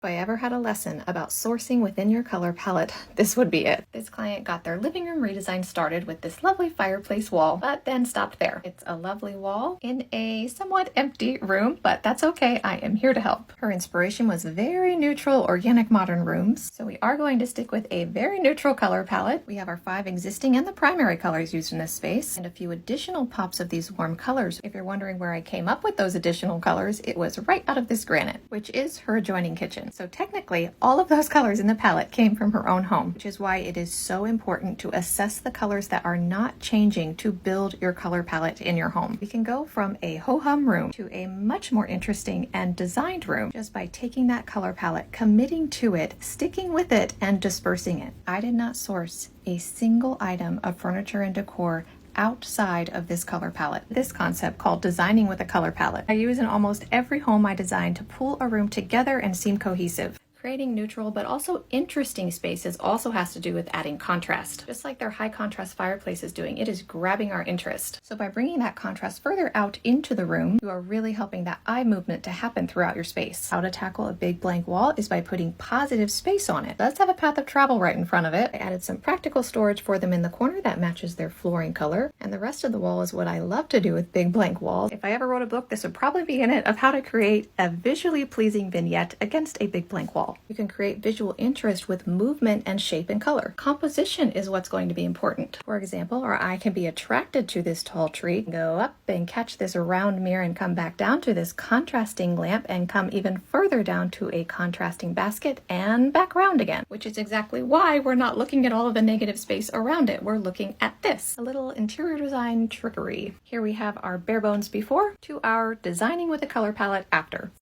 If I ever had a lesson about sourcing within your color palette, this would be it. This client got their living room redesign started with this lovely fireplace wall, but then stopped there. It's a lovely wall in a somewhat empty room, but that's okay. I am here to help. Her inspiration was very neutral, organic modern rooms. So we are going to stick with a very neutral color palette. We have our 5 existing and the primary colors used in this space, and a few additional pops of these warm colors. If you're wondering where I came up with those additional colors, it was right out of this granite, which is her adjoining kitchen. So technically, all of those colors in the palette came from her own home, which is why it is so important to assess the colors that are not changing to build your color palette in your home. We can go from a ho-hum room to a much more interesting and designed room just by taking that color palette, committing to it, sticking with it, and dispersing it. I did not source a single item of furniture and decor outside of this color palette. This concept called designing with a color palette I use in almost every home I design to pull a room together and seem cohesive. Creating neutral but also interesting spaces also has to do with adding contrast. Just like their high contrast fireplace is doing, it is grabbing our interest. So by bringing that contrast further out into the room, you are really helping that eye movement to happen throughout your space. How to tackle a big blank wall is by putting positive space on it. It does have a path of travel right in front of it. I added some practical storage for them in the corner that matches their flooring color, and the rest of the wall is what I love to do with big blank walls. If I ever wrote a book, this would probably be in it, of how to create a visually pleasing vignette against a big blank wall. You can create visual interest with movement and shape and color. Composition is what's going to be important. For example, our eye can be attracted to this tall tree, go up and catch this round mirror and come back down to this contrasting lamp and come even further down to a contrasting basket and back round again, which is exactly why we're not looking at all of the negative space around it. We're looking at this, a little interior design trickery. Here we have our bare bones before to our designing with a color palette after.